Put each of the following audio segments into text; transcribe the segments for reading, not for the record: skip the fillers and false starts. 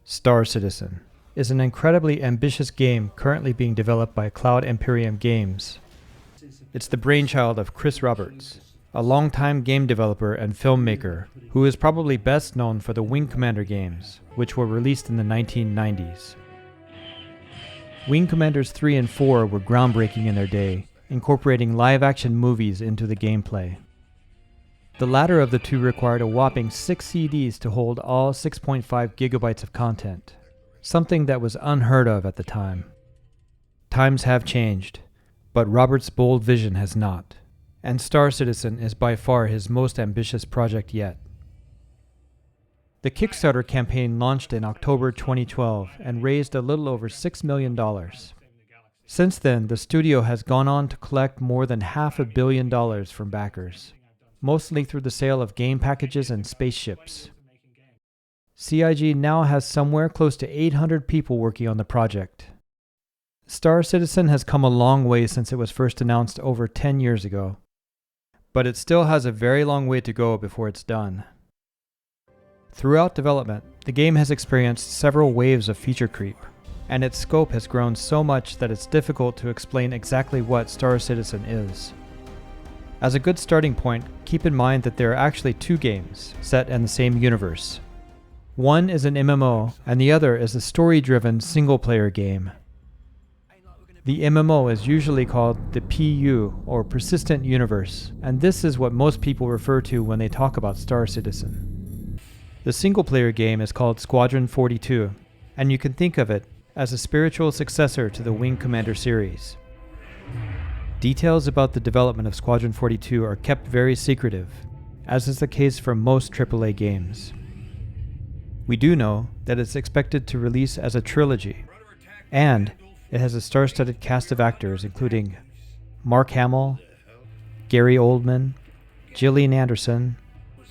Star Citizen is an incredibly ambitious game currently being developed by Cloud Imperium Games. It's the brainchild of Chris Roberts, a longtime game developer and filmmaker who is probably best known for the Wing Commander games, which were released in the 1990s. Wing Commanders 3 and 4 were groundbreaking in their day, incorporating live-action movies into the gameplay. The latter of the two required a whopping 6 CDs to hold all 6.5 gigabytes of content, something that was unheard of at the time. Times have changed, but Robert's bold vision has not, and Star Citizen is by far his most ambitious project yet. The Kickstarter campaign launched in October 2012 and raised a little over $6 million. Since then, the studio has gone on to collect more than $500 million from backers, mostly through the sale of game packages and spaceships. CIG now has somewhere close to 800 people working on the project. Star Citizen has come a long way since it was first announced over 10 years ago, but it still has a very long way to go before it's done. Throughout development, the game has experienced several waves of feature creep, and its scope has grown so much that it's difficult to explain exactly what Star Citizen is. As a good starting point, keep in mind that there are actually two games set in the same universe. One is an MMO, and the other is a story-driven single-player game. The MMO is usually called the PU, or Persistent Universe, and this is what most people refer to when they talk about Star Citizen. The single-player game is called Squadron 42, and you can think of it as a spiritual successor to the Wing Commander series. Details about the development of Squadron 42 are kept very secretive, as is the case for most AAA games. We do know that it's expected to release as a trilogy, and it has a star-studded cast of actors including Mark Hamill, Gary Oldman, Gillian Anderson,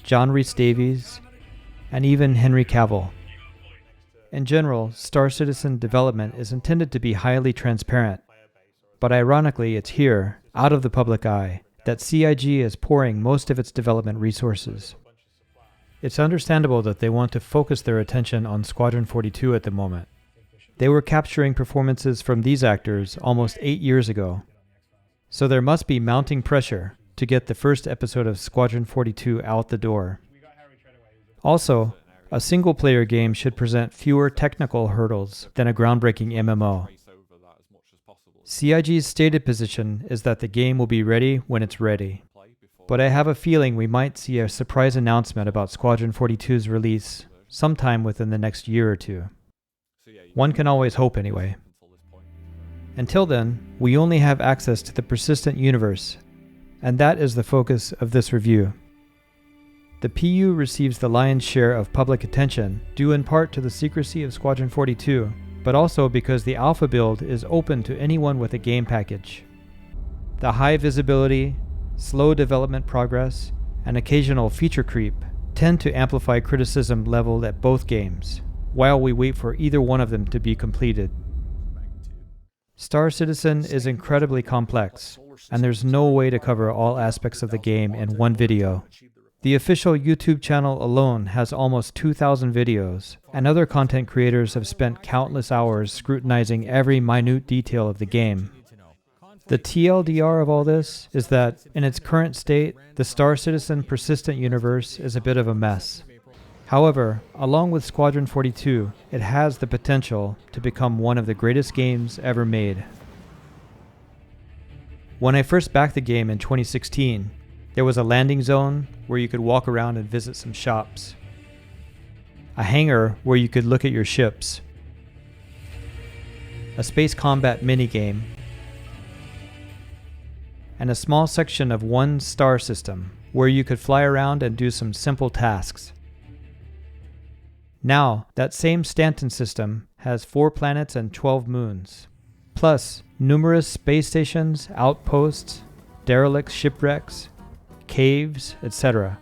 John Rhys-Davies, and even Henry Cavill. In general, Star Citizen development is intended to be highly transparent, but ironically it's here, out of the public eye, that CIG is pouring most of its development resources. It's understandable that they want to focus their attention on Squadron 42 at the moment. They were capturing performances from these actors almost 8 years ago, so there must be mounting pressure to get the first episode of Squadron 42 out the door. Also, a single-player game should present fewer technical hurdles than a groundbreaking MMO. CIG's stated position is that the game will be ready when it's ready, but I have a feeling we might see a surprise announcement about Squadron 42's release sometime within the next year or two. One can always hope anyway. Until then, we only have access to the Persistent Universe, and that is the focus of this review. The PU receives the lion's share of public attention, due in part to the secrecy of Squadron 42, but also because the alpha build is open to anyone with a game package. The high visibility, slow development progress, and occasional feature creep tend to amplify criticism leveled at both games, while we wait for either one of them to be completed. Star Citizen is incredibly complex, and there's no way to cover all aspects of the game in one video. The official YouTube channel alone has almost 2,000 videos, and other content creators have spent countless hours scrutinizing every minute detail of the game. The TLDR of all this is that, in its current state, the Star Citizen Persistent Universe is a bit of a mess. However, along with Squadron 42, it has the potential to become one of the greatest games ever made. When I first backed the game in 2016, there was a landing zone where you could walk around and visit some shops, a hangar where you could look at your ships, a space combat minigame, and a small section of one star system where you could fly around and do some simple tasks. Now, that same Stanton system has 4 planets and 12 moons, plus numerous space stations, outposts, derelict shipwrecks, caves, etc.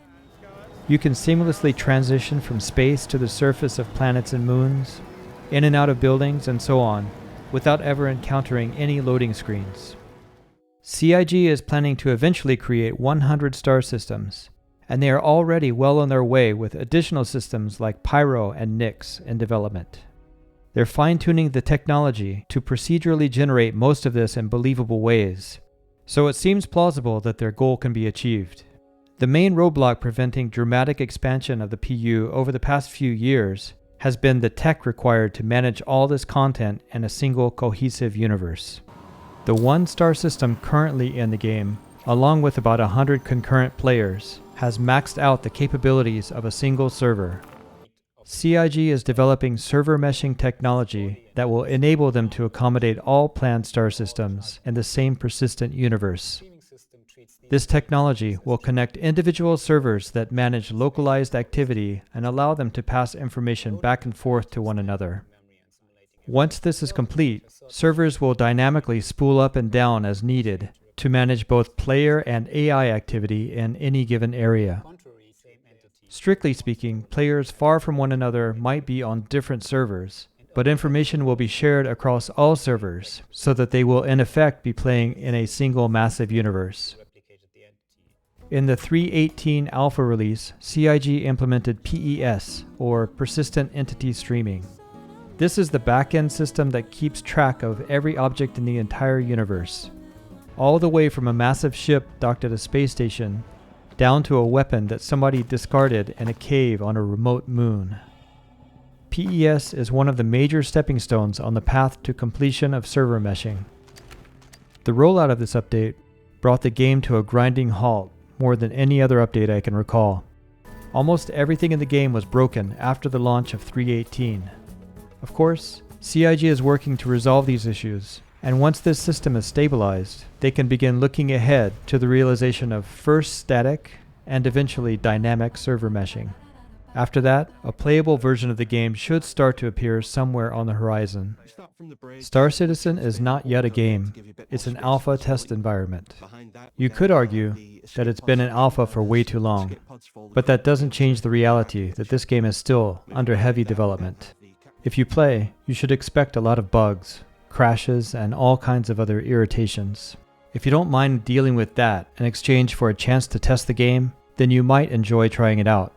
You can seamlessly transition from space to the surface of planets and moons, in and out of buildings, and so on, without ever encountering any loading screens. CIG is planning to eventually create 100 star systems, and they are already well on their way with additional systems like Pyro and Nyx in development. They're fine-tuning the technology to procedurally generate most of this in believable ways, so it seems plausible that their goal can be achieved. The main roadblock preventing dramatic expansion of the PU over the past few years has been the tech required to manage all this content in a single cohesive universe. The one star system currently in the game, along with about 100 concurrent players, has maxed out the capabilities of a single server. CIG is developing server meshing technology that will enable them to accommodate all planned star systems in the same persistent universe. This technology will connect individual servers that manage localized activity and allow them to pass information back and forth to one another. Once this is complete, servers will dynamically spool up and down as needed to manage both player and AI activity in any given area. Strictly speaking, players far from one another might be on different servers, but information will be shared across all servers so that they will in effect be playing in a single massive universe. In the 3.18 alpha release, CIG implemented PES, or Persistent Entity Streaming. This is the back-end system that keeps track of every object in the entire universe, all the way from a massive ship docked at a space station down to a weapon that somebody discarded in a cave on a remote moon. PES is one of the major stepping stones on the path to completion of server meshing. The rollout of this update brought the game to a grinding halt more than any other update I can recall. Almost everything in the game was broken after the launch of 3.18. Of course, CIG is working to resolve these issues, and once this system is stabilized, they can begin looking ahead to the realization of first static and eventually dynamic server meshing. After that, a playable version of the game should start to appear somewhere on the horizon. Star Citizen is not yet a game, it's an alpha test environment. You could argue that it's been an alpha for way too long, but that doesn't change the reality that this game is still under heavy development. If you play, you should expect a lot of bugs, crashes, and all kinds of other irritations. If you don't mind dealing with that in exchange for a chance to test the game, then you might enjoy trying it out.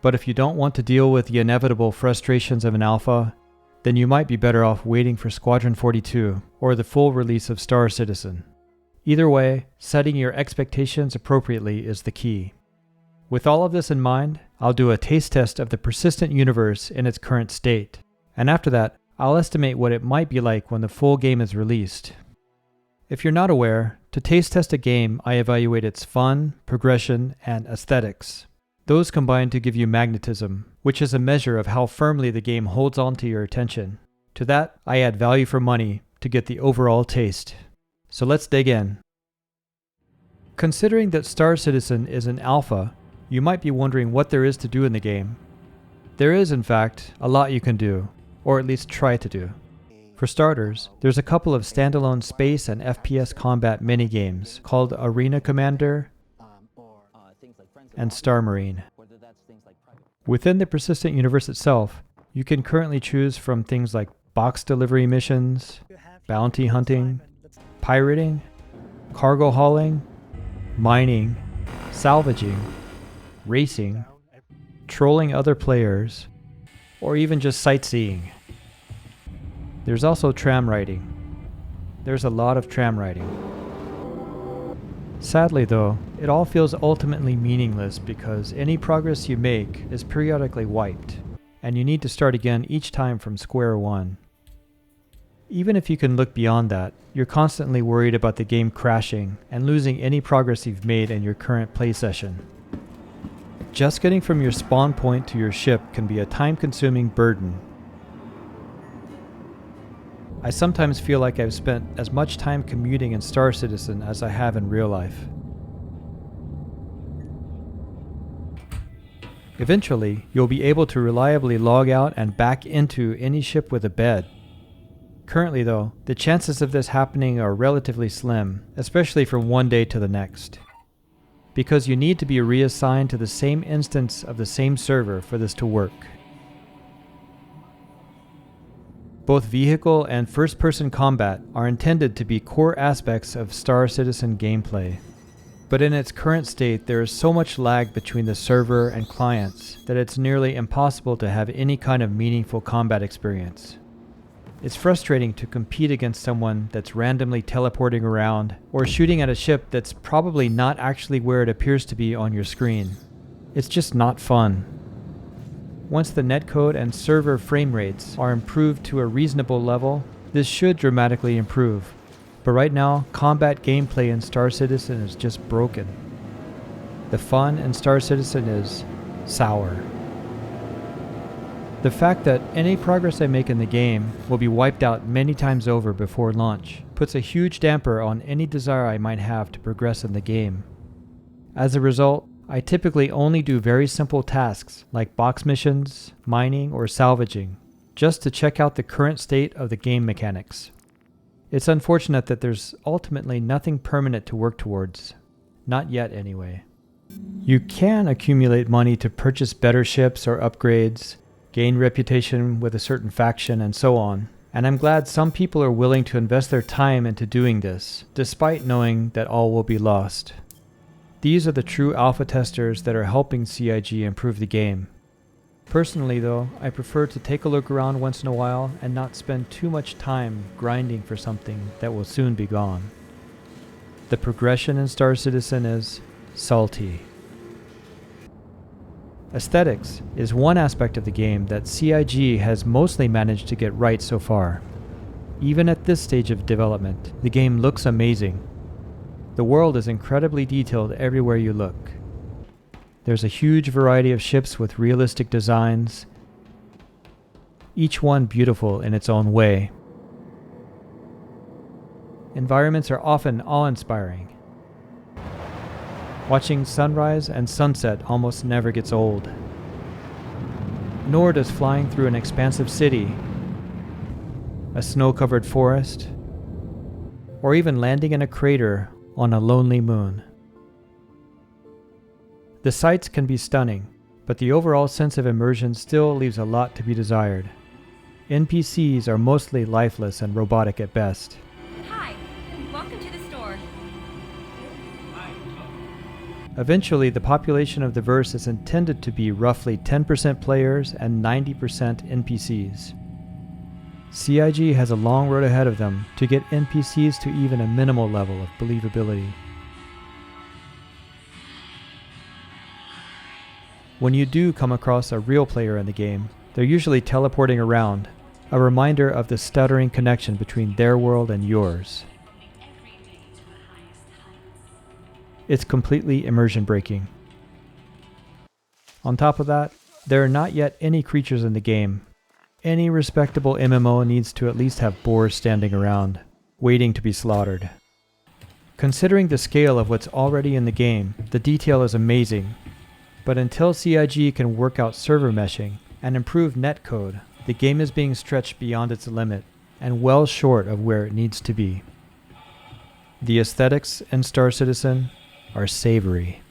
But if you don't want to deal with the inevitable frustrations of an alpha, then you might be better off waiting for Squadron 42 or the full release of Star Citizen. Either way, setting your expectations appropriately is the key. With all of this in mind, I'll do a taste test of the persistent universe in its current state, and after that, I'll estimate what it might be like when the full game is released. If you're not aware, to taste test a game, I evaluate its fun, progression, and aesthetics. Those combine to give you magnetism, which is a measure of how firmly the game holds on to your attention. To that, I add value for money to get the overall taste. So let's dig in. Considering that Star Citizen is an alpha, you might be wondering what there is to do in the game. There is, in fact, a lot you can do, or at least try to do. For starters, there's a couple of standalone space and FPS combat minigames called Arena Commander and Star Marine. Within the persistent universe itself, you can currently choose from things like box delivery missions, bounty hunting, pirating, cargo hauling, mining, salvaging, racing, trolling other players, or even just sightseeing. There's also tram riding. There's a lot of tram riding. Sadly though, it all feels ultimately meaningless because any progress you make is periodically wiped, and you need to start again each time from square one. Even if you can look beyond that, you're constantly worried about the game crashing and losing any progress you've made in your current play session. Just getting from your spawn point to your ship can be a time-consuming burden. I sometimes feel like I've spent as much time commuting in Star Citizen as I have in real life. Eventually, you'll be able to reliably log out and back into any ship with a bed. Currently though, the chances of this happening are relatively slim, especially from one day to the next, because you need to be reassigned to the same instance of the same server for this to work. Both vehicle and first-person combat are intended to be core aspects of Star Citizen gameplay. But in its current state, there is so much lag between the server and clients that it's nearly impossible to have any kind of meaningful combat experience. It's frustrating to compete against someone that's randomly teleporting around or shooting at a ship that's probably not actually where it appears to be on your screen. It's just not fun. Once the netcode and server frame rates are improved to a reasonable level, this should dramatically improve. But right now, combat gameplay in Star Citizen is just broken. The fun in Star Citizen is sour. The fact that any progress I make in the game will be wiped out many times over before launch puts a huge damper on any desire I might have to progress in the game. As a result, I typically only do very simple tasks like box missions, mining, or salvaging, just to check out the current state of the game mechanics. It's unfortunate that there's ultimately nothing permanent to work towards. Not yet, anyway. You can accumulate money to purchase better ships or upgrades, gain reputation with a certain faction, and so on. And I'm glad some people are willing to invest their time into doing this, despite knowing that all will be lost. These are the true alpha testers that are helping CIG improve the game. Personally though, I prefer to take a look around once in a while and not spend too much time grinding for something that will soon be gone. The progression in Star Citizen is salty. Aesthetics is one aspect of the game that CIG has mostly managed to get right so far. Even at this stage of development, the game looks amazing. The world is incredibly detailed everywhere you look. There's a huge variety of ships with realistic designs, each one beautiful in its own way. Environments are often awe-inspiring. Watching sunrise and sunset almost never gets old. Nor does flying through an expansive city, a snow-covered forest, or even landing in a crater on a lonely moon. The sights can be stunning, but the overall sense of immersion still leaves a lot to be desired. NPCs are mostly lifeless and robotic at best. Hi, welcome to the store. Eventually, the population of the verse is intended to be roughly 10% players and 90% NPCs. CIG has a long road ahead of them to get NPCs to even a minimal level of believability. When you do come across a real player in the game, they're usually teleporting around, a reminder of the stuttering connection between their world and yours. It's completely immersion breaking. On top of that, there are not yet any creatures in the game. Any respectable MMO needs to at least have boars standing around, waiting to be slaughtered. Considering the scale of what's already in the game, the detail is amazing. But until CIG can work out server meshing and improve netcode, the game is being stretched beyond its limit and well short of where it needs to be. The aesthetics in Star Citizen are savory.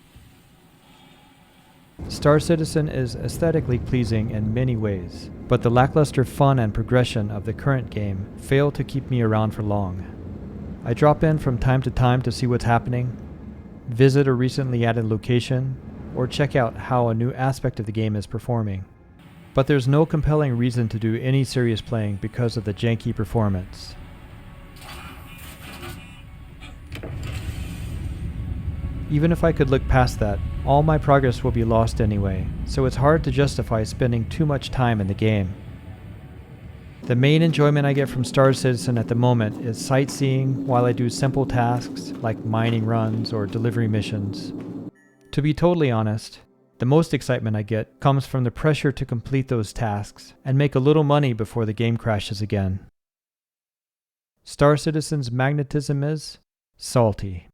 Star Citizen is aesthetically pleasing in many ways, but the lackluster fun and progression of the current game fail to keep me around for long. I drop in from time to time to see what's happening, visit a recently added location, or check out how a new aspect of the game is performing. But there's no compelling reason to do any serious playing because of the janky performance. Even if I could look past that, all my progress will be lost anyway, so it's hard to justify spending too much time in the game. The main enjoyment I get from Star Citizen at the moment is sightseeing while I do simple tasks like mining runs or delivery missions. To be totally honest, the most excitement I get comes from the pressure to complete those tasks and make a little money before the game crashes again. Star Citizen's magnetism is salty.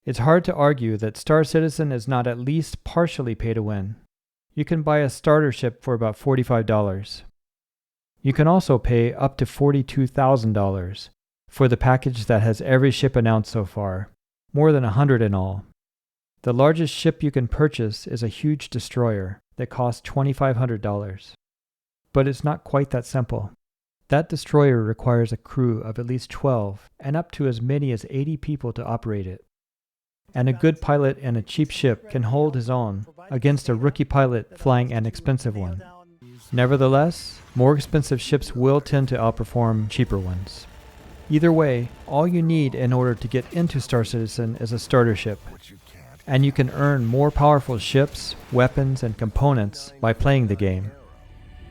It's hard to argue that Star Citizen is not at least partially pay to win. You can buy a starter ship for about $45. You can also pay up to $42,000 for the package that has every ship announced so far, more than 100 in all. The largest ship you can purchase is a huge destroyer that costs $2,500. But it's not quite that simple. That destroyer requires a crew of at least 12 and up to as many as 80 people to operate it. and a good pilot in a cheap ship can hold his own against a rookie pilot flying an expensive one. Nevertheless, more expensive ships will tend to outperform cheaper ones. Either way, all you need in order to get into Star Citizen is a starter ship, and you can earn more powerful ships, weapons, and components by playing the game.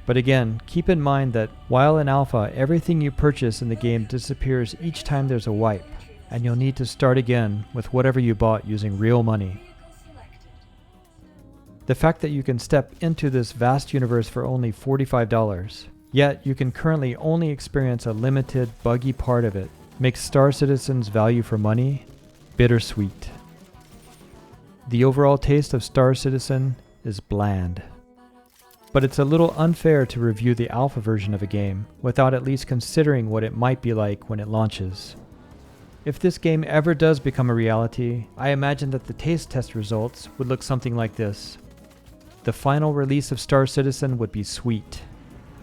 But again, keep in mind that while in alpha, everything you purchase in the game disappears each time there's a wipe, and you'll need to start again with whatever you bought using real money. The fact that you can step into this vast universe for only $45, yet you can currently only experience a limited, buggy part of it, makes Star Citizen's value for money bittersweet. The overall taste of Star Citizen is bland. But it's a little unfair to review the alpha version of a game without at least considering what it might be like when it launches. If this game ever does become a reality, I imagine that the taste test results would look something like this. The final release of Star Citizen would be sweet,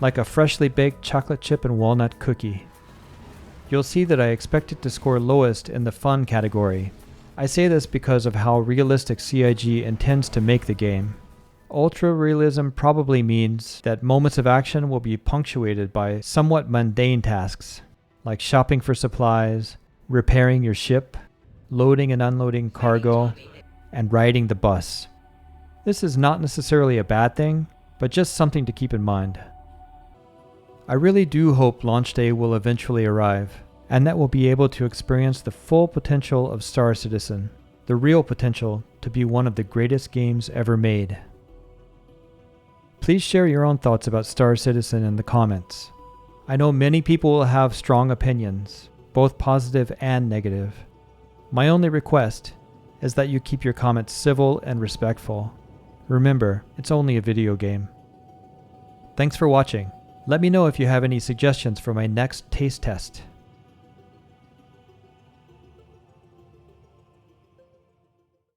like a freshly baked chocolate chip and walnut cookie. You'll see that I expect it to score lowest in the fun category. I say this because of how realistic CIG intends to make the game. Ultra realism probably means that moments of action will be punctuated by somewhat mundane tasks, like shopping for supplies, repairing your ship, loading and unloading cargo, and riding the bus. This is not necessarily a bad thing, but just something to keep in mind. I really do hope launch day will eventually arrive, and that we'll be able to experience the full potential of Star Citizen, the real potential to be one of the greatest games ever made. Please share your own thoughts about Star Citizen in the comments. I know many people will have strong opinions, both positive and negative. My only request is that you keep your comments civil and respectful. Remember, it's only a video game. Thanks for watching. Let me know if you have any suggestions for my next taste test.